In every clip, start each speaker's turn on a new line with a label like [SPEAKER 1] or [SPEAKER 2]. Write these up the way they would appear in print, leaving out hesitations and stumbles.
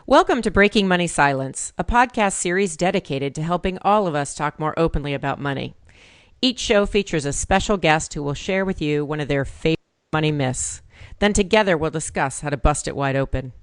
[SPEAKER 1] Welcome to Breaking Money Silence, a podcast series dedicated to helping all of us talk more openly about money. Each show features a special guest who will share with you one of their favorite money myths. Then together we'll discuss how to bust it wide open.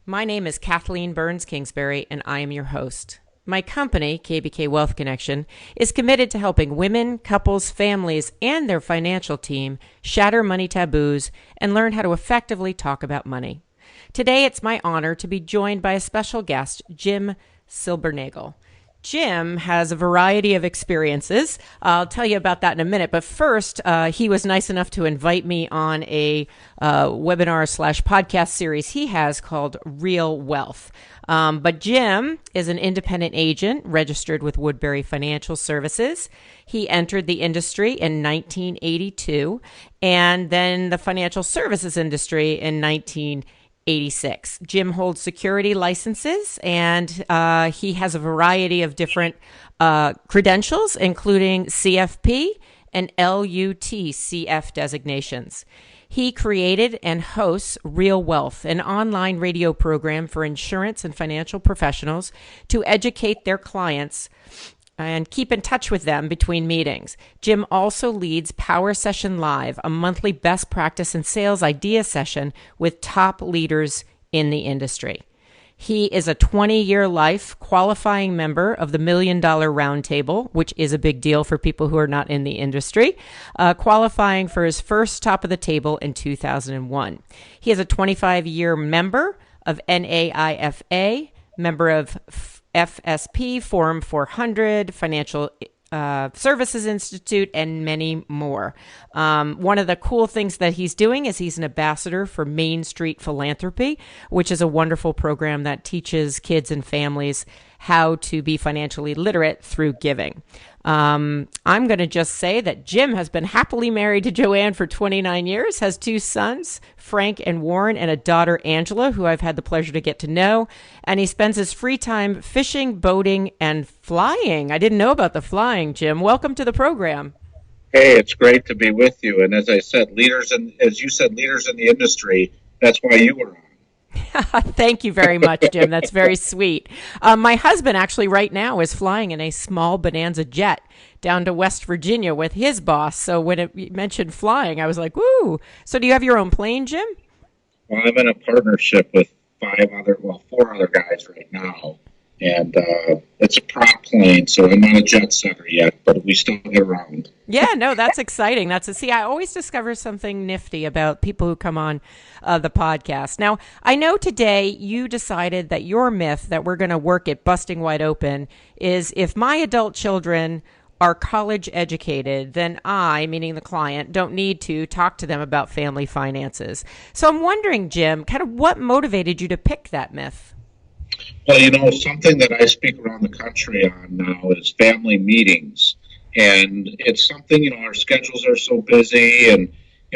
[SPEAKER 1] My name is Kathleen Kingsbury, and I am your host. My company, KBK Wealth Connection, is committed to helping women, couples, families, and their financial team shatter money taboos and learn how to effectively talk about money. Today, it's my honor to be joined by a special guest, Jim Silbernagel. Jim has a variety of experiences. I'll tell you about that in a minute. But first, he was nice enough to invite me on a webinar/podcast series he has called Real Wealth. But Jim is an independent agent registered with Woodbury Financial Services. He entered the industry in 1982 and then the financial services industry in 1986. Jim holds security licenses, and he has a variety of different credentials, including CFP and LUTCF designations. He created and hosts Real Wealth, an online radio program for insurance and financial professionals to educate their clients and keep in touch with them between meetings. Jim also leads Power Session Live, a monthly best practice and sales idea session with top leaders in the industry. He is a 20-year life qualifying member of the $1 Million Roundtable, which is a big deal for people who are not in the industry, qualifying for his first top of the table in 2001. He is a 25-year member of NAIFA, member of FSP, Forum 400, Financial Services Institute, and many more. One of the cool things that he's doing is he's an ambassador for Main Street Philanthropy, which is a wonderful program that teaches kids and families how to be financially literate through giving. I'm going to just say that Jim has been happily married to Joanne for 29 years, has two sons, Frank and Warren, and a daughter, Angela, who I've had the pleasure to get to know. And he spends his free time fishing, boating, and flying. I didn't know about the flying, Jim. Welcome to the program.
[SPEAKER 2] Hey, it's great to be with you. And as you said, leaders in the industry, that's why you were on.
[SPEAKER 1] Thank you very much, Jim. That's very sweet. My husband actually right now is flying in a small Bonanza jet down to West Virginia with his boss. So when it mentioned flying, I was like, woo. So do you have your own plane, Jim?
[SPEAKER 2] Well, I'm in a partnership with four other guys right now. And it's a prop plane, so I'm not a jet setter yet, but we still get around.
[SPEAKER 1] Yeah, no, that's exciting. I always discover something nifty about people who come on the podcast. Now, I know today you decided that your myth that we're going to work at busting wide open is if my adult children are college educated, then I, meaning the client, don't need to talk to them about family finances. So I'm wondering, Jim, kind of what motivated you to pick that myth?
[SPEAKER 2] Well, something that I speak around the country on now is family meetings. And it's something, our schedules are so busy and,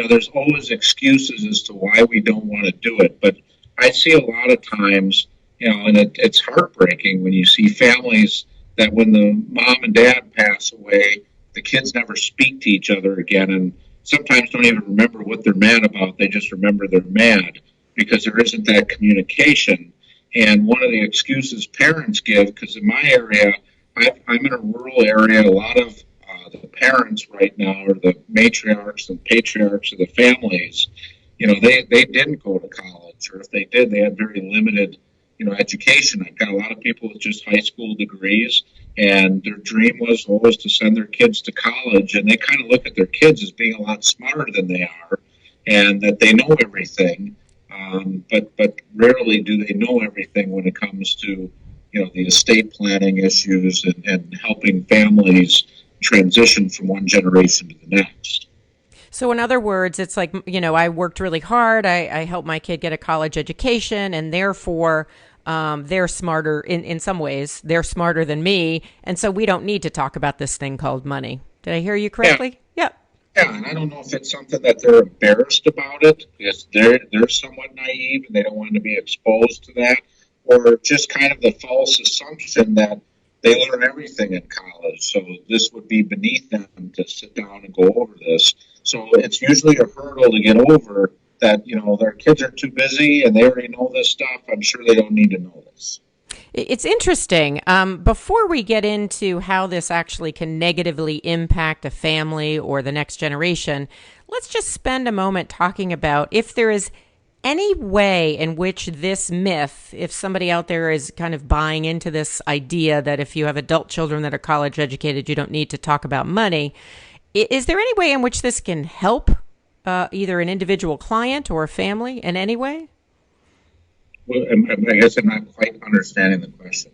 [SPEAKER 2] there's always excuses as to why we don't want to do it. But I see a lot of times, and it's heartbreaking when you see families that when the mom and dad pass away, the kids never speak to each other again and sometimes don't even remember what they're mad about. They just remember they're mad because there isn't that communication. And one of the excuses parents give, because in my area, I'm in a rural area, a lot of the parents right now are the matriarchs and patriarchs of the families. They didn't go to college, or if they did, they had very limited, education. I've got a lot of people with just high school degrees, and their dream was always to send their kids to college, and they kind of look at their kids as being a lot smarter than they are, and that they know everything. But rarely do they know everything when it comes to, the estate planning issues and helping families transition from one generation to the next.
[SPEAKER 1] So in other words, it's like, I worked really hard. I helped my kid get a college education, and therefore they're smarter in some ways. They're smarter than me. And so we don't need to talk about this thing called money. Did I hear you correctly? Yeah.
[SPEAKER 2] Yeah, and I don't know if it's something that they're embarrassed about it because they're somewhat naive and they don't want to be exposed to that, or just kind of the false assumption that they learn everything in college, so this would be beneath them to sit down and go over this. So it's usually a hurdle to get over that, their kids are too busy and they already know this stuff. I'm sure they don't need to know this.
[SPEAKER 1] It's interesting. Before we get into how this actually can negatively impact a family or the next generation, let's just spend a moment talking about if there is any way in which this myth, if somebody out there is kind of buying into this idea that if you have adult children that are college educated, you don't need to talk about money. Is there any way in which this can help either an individual client or a family in any way?
[SPEAKER 2] Well, I guess I'm not quite understanding the question.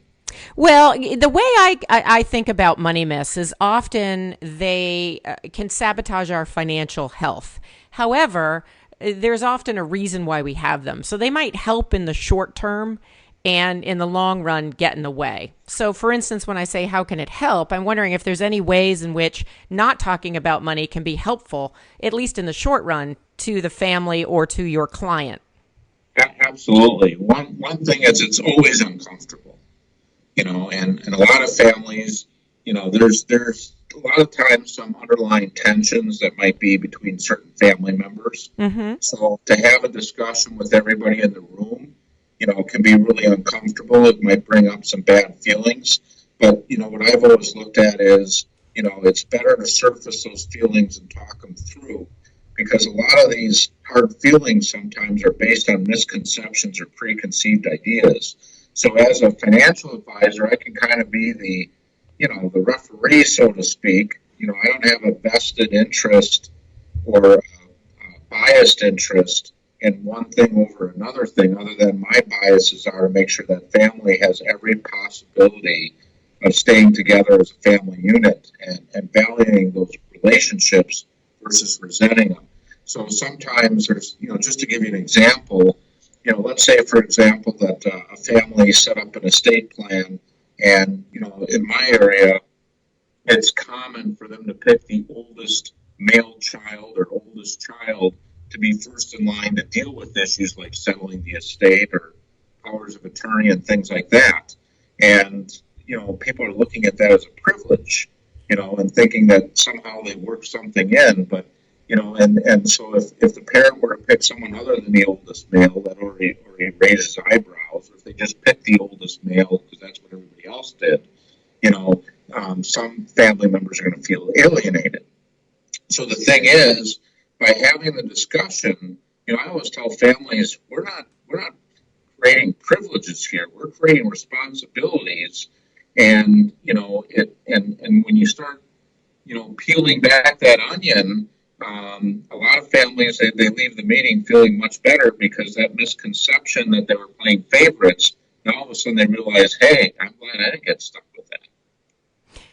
[SPEAKER 1] Well, the way I think about money myths is often they can sabotage our financial health. However, there's often a reason why we have them. So they might help in the short term and in the long run get in the way. So for instance, when I say how can it help, I'm wondering if there's any ways in which not talking about money can be helpful, at least in the short run, to the family or to your client.
[SPEAKER 2] Absolutely. One thing is it's always uncomfortable, and a lot of families, there's a lot of times some underlying tensions that might be between certain family members.
[SPEAKER 1] Mm-hmm.
[SPEAKER 2] So to have a discussion with everybody in the room, can be really uncomfortable. It might bring up some bad feelings. But, what I've always looked at is, it's better to surface those feelings and talk them through, because a lot of these hard feelings sometimes are based on misconceptions or preconceived ideas. So as a financial advisor, I can kind of be the referee, so to speak. I don't have a vested interest or a biased interest in one thing over another thing, other than my biases are to make sure that family has every possibility of staying together as a family unit and valuing those relationships versus resenting them. So sometimes there's, just to give you an example, let's say, for example, that a family set up an estate plan, and, in my area, it's common for them to pick the oldest male child or oldest child to be first in line to deal with issues like settling the estate or powers of attorney and things like that. And, people are looking at that as a privilege, and thinking that somehow they work something in. But, and so if the parent were to pick someone other than the oldest male, that already raises eyebrows. Or if they just picked the oldest male because that's what everybody else did, some family members are going to feel alienated. So the thing is, by having the discussion, I always tell families we're not creating privileges here. We're creating responsibilities, and and when you start peeling back that onion, a lot of families they leave the meeting feeling much better because that misconception that they were playing favorites. Now all of a sudden they realize, hey, I'm glad I didn't get stuck with that.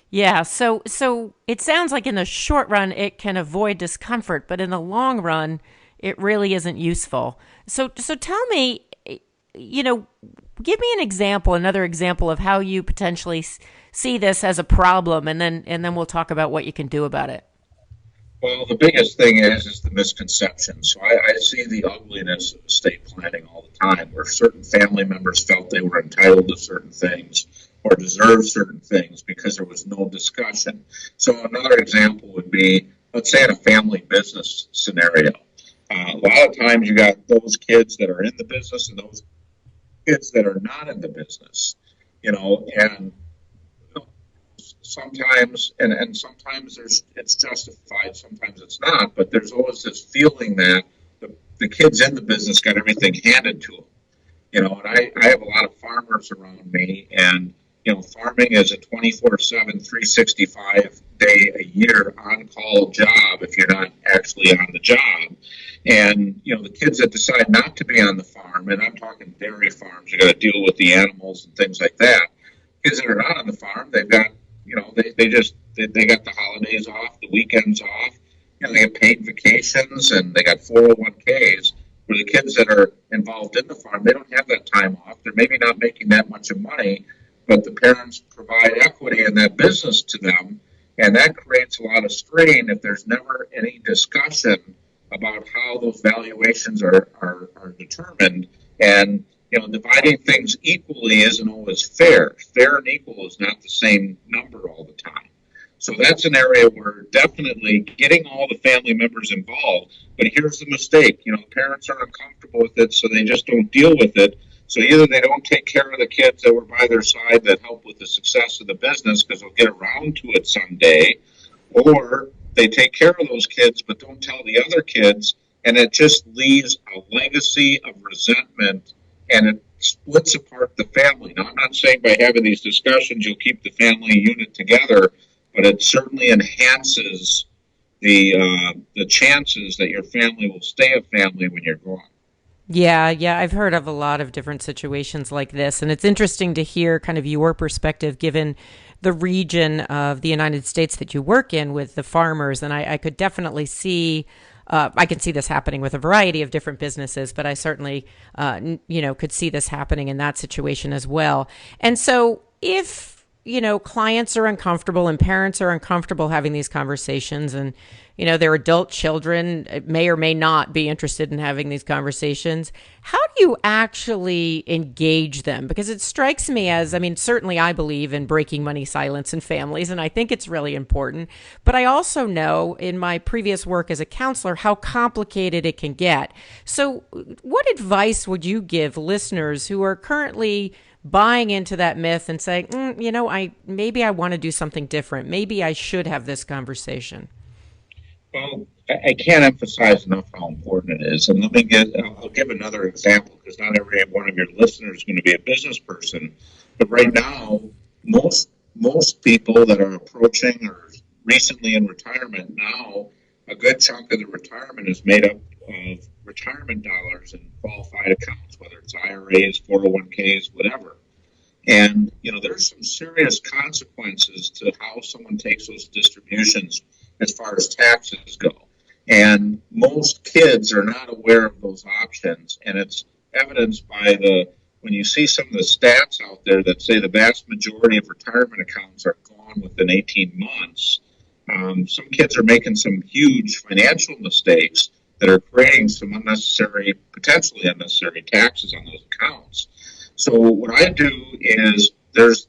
[SPEAKER 1] Yeah, so it sounds like in the short run it can avoid discomfort, but in the long run it really isn't useful. So tell me, give me another example of how you potentially see this as a problem, and then we'll talk about what you can do about it.
[SPEAKER 2] Well, the biggest thing is the misconception. So I see the ugliness of estate planning all the time, where certain family members felt they were entitled to certain things or deserved certain things because there was no discussion. So another example would be, let's say in a family business scenario. A lot of times you got those kids that are in the business and those kids that are not in the business, and sometimes, and sometimes it's justified, sometimes it's not, but there's always this feeling that the kids in the business got everything handed to them. And I have a lot of farmers around me, and, farming is a 24/7, 365 day a year on-call job if you're not actually on the job. And, the kids that decide not to be on the farm, and I'm talking dairy farms, you got to deal with the animals and things like that. Kids that are not on the farm, they've got, they got the holidays off, the weekends off, they get paid vacations, and they got 401ks. Where the kids that are involved in the farm, they don't have that time off. They're maybe not making that much of money, but the parents provide equity in that business to them, and that creates a lot of strain if there's never any discussion about how those valuations are determined. And, dividing things equally isn't always fair. Fair and equal is not the same number all the time. So that's an area where definitely getting all the family members involved. But here's the mistake, parents are uncomfortable with it, so they just don't deal with it. So either they don't take care of the kids that were by their side that help with the success of the business because they'll get around to it someday, or they take care of those kids but don't tell the other kids, and it just leaves a legacy of resentment, and it splits apart the family. Now, I'm not saying by having these discussions you'll keep the family unit together, but it certainly enhances the chances that your family will stay a family when you're gone.
[SPEAKER 1] Yeah, I've heard of a lot of different situations like this, and it's interesting to hear kind of your perspective given the region of the United States that you work in with the farmers. And I could definitely see, I can see this happening with a variety of different businesses, but I certainly, could see this happening in that situation as well. And so if clients are uncomfortable and parents are uncomfortable having these conversations, and, their adult children may or may not be interested in having these conversations, how do you actually engage them? Because it strikes me as, certainly I believe in breaking money silence in families, and I think it's really important. But I also know in my previous work as a counselor how complicated it can get. So what advice would you give listeners who are currently buying into that myth and saying, maybe I want to do something different. Maybe I should have this conversation?
[SPEAKER 2] Well, I can't emphasize enough how important it is. And I'll give another example because not every one of your listeners is going to be a business person. But right now, most people that are approaching or recently in retirement now, a good chunk of the retirement is made up of retirement dollars in qualified accounts, whether it's IRAs, 401ks, whatever. And, there's some serious consequences to how someone takes those distributions as far as taxes go. And most kids are not aware of those options. And it's evidenced by when you see some of the stats out there that say the vast majority of retirement accounts are gone within 18 months. Some kids are making some huge financial mistakes that are creating some potentially unnecessary taxes on those accounts. So what I do is there's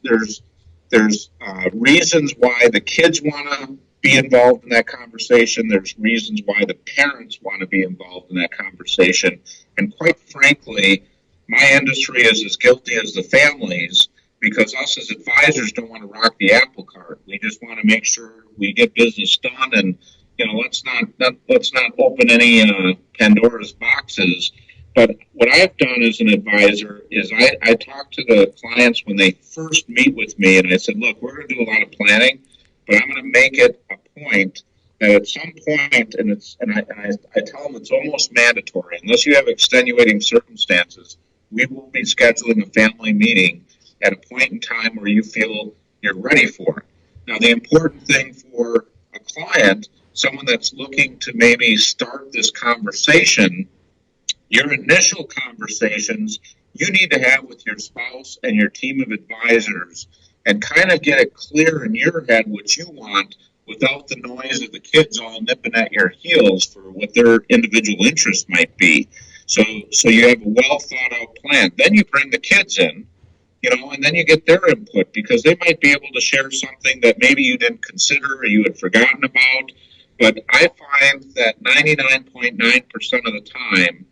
[SPEAKER 2] reasons why the kids want to be involved in that conversation. There's reasons why the parents want to be involved in that conversation. And quite frankly, my industry is as guilty as the families because us as advisors don't want to rock the apple cart. We just want to make sure we get business done, and let's not open any Pandora's boxes. But what I've done as an advisor is I talk to the clients when they first meet with me, and I said, look, we're going to do a lot of planning, but I'm going to make it a point that at some point, I tell them it's almost mandatory, unless you have extenuating circumstances, we will be scheduling a family meeting at a point in time where you feel you're ready for it. Now, the important thing for a client, someone that's looking to maybe start this conversation, your initial conversations you need to have with your spouse and your team of advisors and kind of get it clear in your head what you want without the noise of the kids all nipping at your heels for what their individual interests might be. So you have a well thought out plan. Then you bring the kids in, and then you get their input because they might be able to share something that maybe you didn't consider or you had forgotten about. But I find that 99.9% of the time,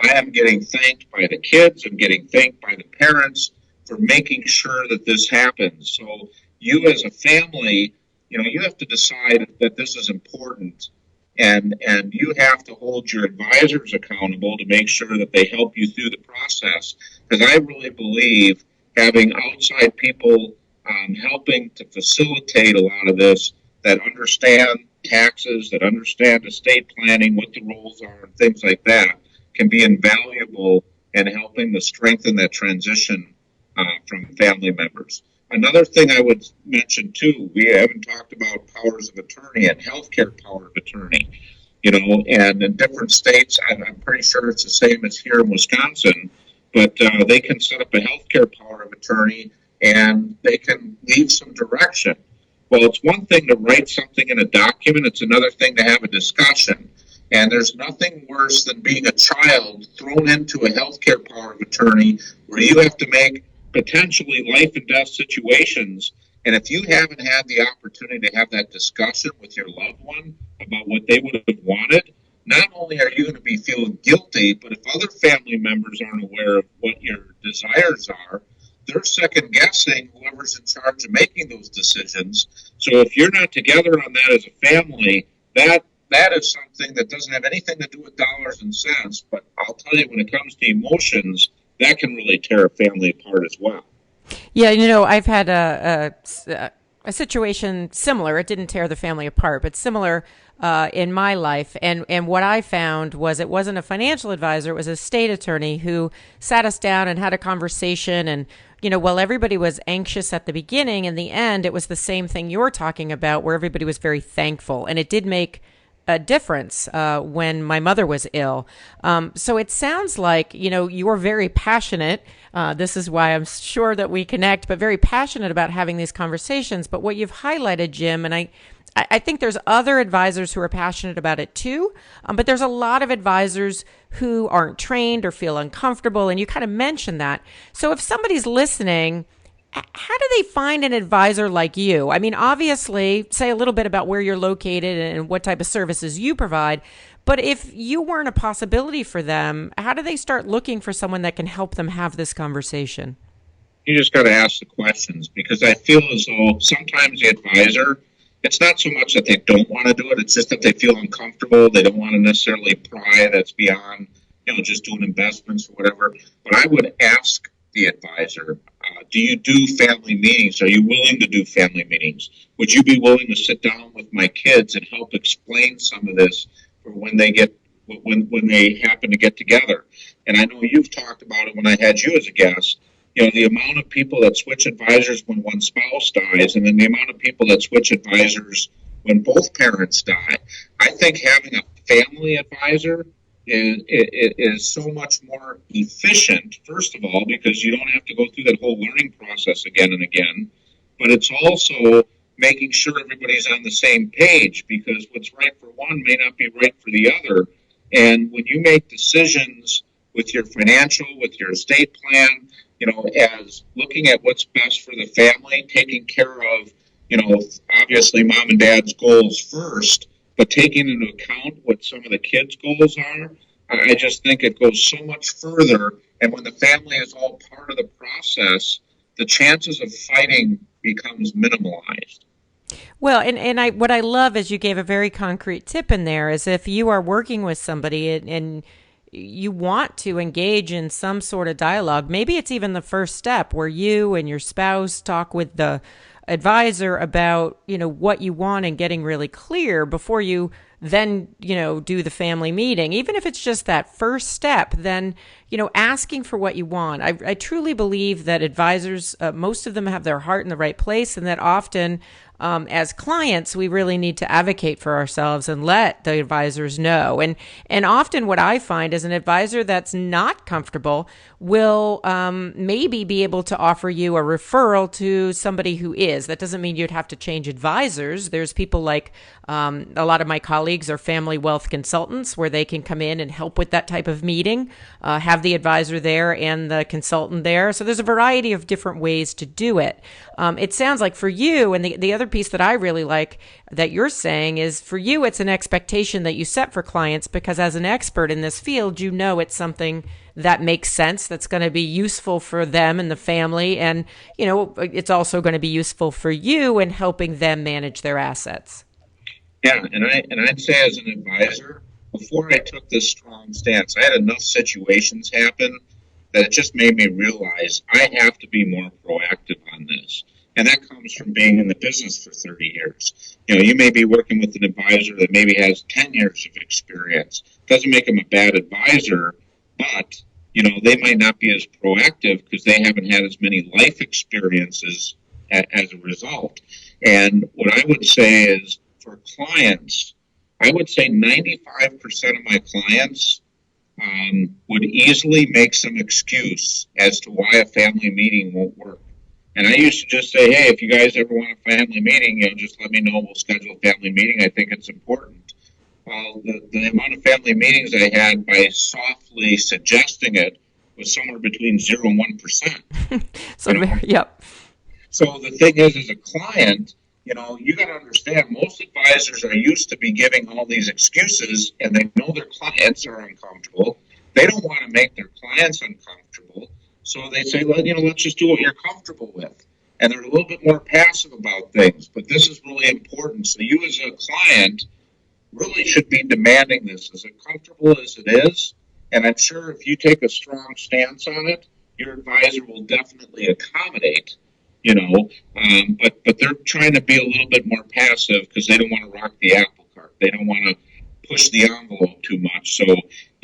[SPEAKER 2] I am getting thanked by the kids. I'm getting thanked by the parents for making sure that this happens. So you as a family, you have to decide that this is important, and you have to hold your advisors accountable to make sure that they help you through the process. Because I really believe having outside people helping to facilitate a lot of this that understand taxes, that understand estate planning, what the roles are, and things like that, can be invaluable in helping to strengthen that transition from family members. Another thing I would mention too, we haven't talked about powers of attorney and healthcare power of attorney, and in different states, I'm pretty sure it's the same as here in Wisconsin, but they can set up a healthcare power of attorney and they can leave some direction. Well, it's one thing to write something in a document, it's another thing to have a discussion. And there's nothing worse than being a child thrown into a healthcare power of attorney where you have to make potentially life and death situations And if you haven't had the opportunity to have that discussion with your loved one about what they would have wanted, not only are you going to be feeling guilty, but if other family members aren't aware of what your desires are, they're second guessing whoever's in charge of making those decisions. So if you're not together on that as a family, that is something that doesn't have anything to do with dollars and cents. But I'll tell you, when it comes to emotions, that can really tear a family apart as well.
[SPEAKER 1] Yeah, I've had a situation similar. It didn't tear the family apart, but similar in my life. And what I found was it wasn't a financial advisor; it was a state attorney who sat us down and had a conversation. And while everybody was anxious at the beginning, in the end, it was the same thing you're talking about, where everybody was very thankful, and it did make a difference when my mother was ill. So it sounds like, you're very passionate. This is why I'm sure that we connect, but very passionate about having these conversations. But what you've highlighted, Jim, and I think there's other advisors who are passionate about it too, but there's a lot of advisors who aren't trained or feel uncomfortable, and you kind of mentioned that. So if somebody's listening, how do they find an advisor like you? I mean, obviously, say a little bit about where you're located and what type of services you provide. But if you weren't a possibility for them, how do they start looking for someone that can help them have this conversation?
[SPEAKER 2] You just got to ask the questions, because I feel as though sometimes the advisor, it's not so much that they don't want to do it, it's just that they feel uncomfortable. They don't want to necessarily pry that's beyond, just doing investments or whatever. But I would ask the advisor, do you do family meetings? Are you willing to do family meetings? Would you be willing to sit down with my kids and help explain some of this for when they happen to get together? And I know you've talked about it when I had you as a guest. The amount of people that switch advisors when one spouse dies, and then the amount of people that switch advisors when both parents die. I think having a family advisor is so much more efficient, first of all, because you don't have to go through that whole learning process again and again. But it's also making sure everybody's on the same page, because what's right for one may not be right for the other. And when you make decisions with your financial, with your estate plan, as looking at what's best for the family, taking care of, obviously mom and dad's goals first, but taking into account what some of the kids' goals are, I just think it goes so much further. And when the family is all part of the process, the chances of fighting becomes minimalized.
[SPEAKER 1] Well, and what I love is you gave a very concrete tip in there, is if you are working with somebody and you want to engage in some sort of dialogue, maybe it's even the first step where you and your spouse talk with the advisor about, what you want and getting really clear before you then, do the family meeting. Even if it's just that first step, then, asking for what you want. I truly believe that advisors, most of them have their heart in the right place, and that often as clients, we really need to advocate for ourselves and let the advisors know. And often what I find is an advisor that's not comfortable will maybe be able to offer you a referral to somebody who is. That doesn't mean you'd have to change advisors. There's people like a lot of my colleagues are family wealth consultants, where they can come in and help with that type of meeting, have the advisor there and the consultant there. So there's a variety of different ways to do it. It sounds like for you, and the other piece that I really like that you're saying is, for you, it's an expectation that you set for clients, because as an expert in this field, it's something that makes sense, that's going to be useful for them and the family. And, it's also going to be useful for you in helping them manage their assets.
[SPEAKER 2] Yeah, and I'd say as an advisor, before I took this strong stance, I had enough situations happen that it just made me realize I have to be more proactive on this. And that comes from being in the business for 30 years. You may be working with an advisor that maybe has 10 years of experience. Doesn't make them a bad advisor, but, they might not be as proactive because they haven't had as many life experiences as a result. And what I would say is, for clients, I would say 95% of my clients would easily make some excuse as to why a family meeting won't work. And I used to just say, hey, if you guys ever want a family meeting, just let me know. We'll schedule a family meeting. I think it's important. Well, the amount of family meetings I had by softly suggesting it was somewhere between 0 and 1%.
[SPEAKER 1] Yep.
[SPEAKER 2] So the thing is, as a client, you got to understand most advisors are used to be giving all these excuses and they know their clients are uncomfortable. They don't want to make their clients uncomfortable. So they say, well, let's just do what you're comfortable with. And they're a little bit more passive about things. But this is really important. So you as a client really should be demanding this as comfortable as it is. And I'm sure if you take a strong stance on it, your advisor will definitely accommodate, but they're trying to be a little bit more passive because they don't want to rock the apple cart. They don't want to push the envelope too much. So,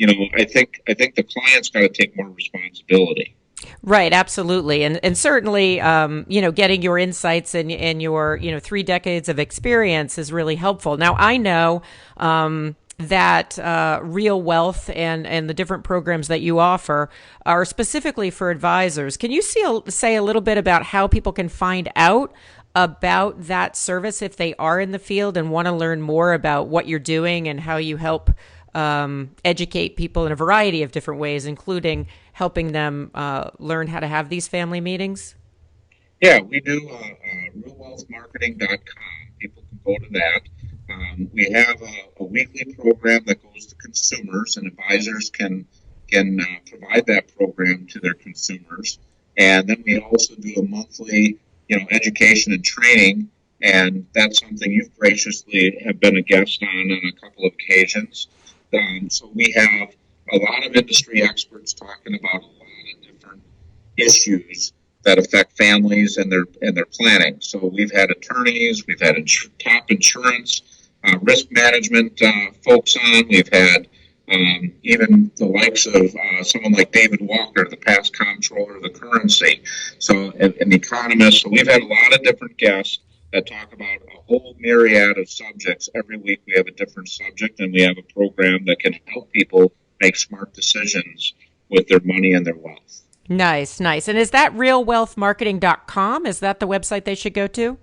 [SPEAKER 2] I think the client's got to take more responsibility.
[SPEAKER 1] Right, absolutely. And certainly, getting your insights and your, 3 decades of experience is really helpful. Now, I know that Real Wealth and the different programs that you offer are specifically for advisors. Can you say a little bit about how people can find out about that service if they are in the field and want to learn more about what you're doing and how you help educate people in a variety of different ways, including helping them learn how to have these family meetings?
[SPEAKER 2] Yeah, we do realwealthmarketing.com. People can go to that. We have a weekly program that goes to consumers, and advisors can provide that program to their consumers. And then we also do a monthly, education and training, and that's something you've graciously have been a guest on a couple of occasions. So we have a lot of industry experts talking about a lot of different issues that affect families and their planning. So we've had attorneys, we've had top insurance, risk management folks on. We've had even the likes of someone like David Walker, the past comptroller of the currency, so an economist. So we've had a lot of different guests that talk about a whole myriad of subjects. Every week we have a different subject, and we have a program that can help people make smart decisions with their money and their wealth.
[SPEAKER 1] Nice. And is that realwealthmarketing.com? Is that the website they should go to?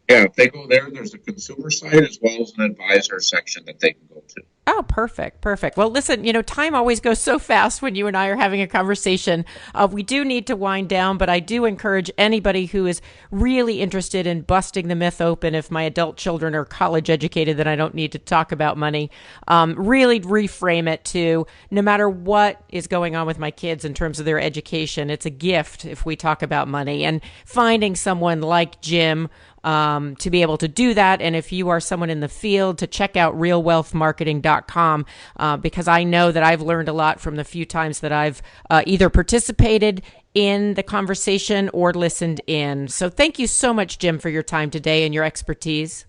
[SPEAKER 2] Yeah, if they go there, there's a consumer site as well as an advisor section that they can go to.
[SPEAKER 1] Oh, perfect. Well, listen, time always goes so fast when you and I are having a conversation. We do need to wind down, but I do encourage anybody who is really interested in busting the myth open. If my adult children are college educated, then I don't need to talk about money. Really reframe it to no matter what is going on with my kids in terms of their education, it's a gift if we talk about money, and finding someone like Jim to be able to do that. And if you are someone in the field, to check out realwealthmarketing.com because I know that I've learned a lot from the few times that I've either participated in the conversation or listened in. So thank you so much, Jim, for your time today and your expertise.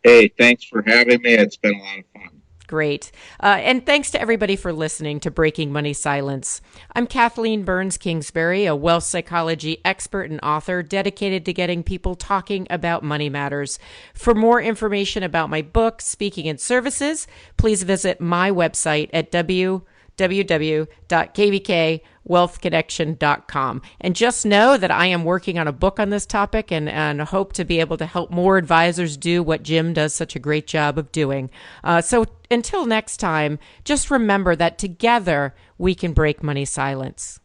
[SPEAKER 2] Hey, thanks for having me. It's been a lot of fun.
[SPEAKER 1] Great. And thanks to everybody for listening to Breaking Money Silence. I'm Kathleen Burns Kingsbury, a wealth psychology expert and author dedicated to getting people talking about money matters. For more information about my book, speaking, and services, please visit my website at www.kvkwealthconnection.com. And just know that I am working on a book on this topic and hope to be able to help more advisors do what Jim does such a great job of doing. So until next time, just remember that together we can break money silence.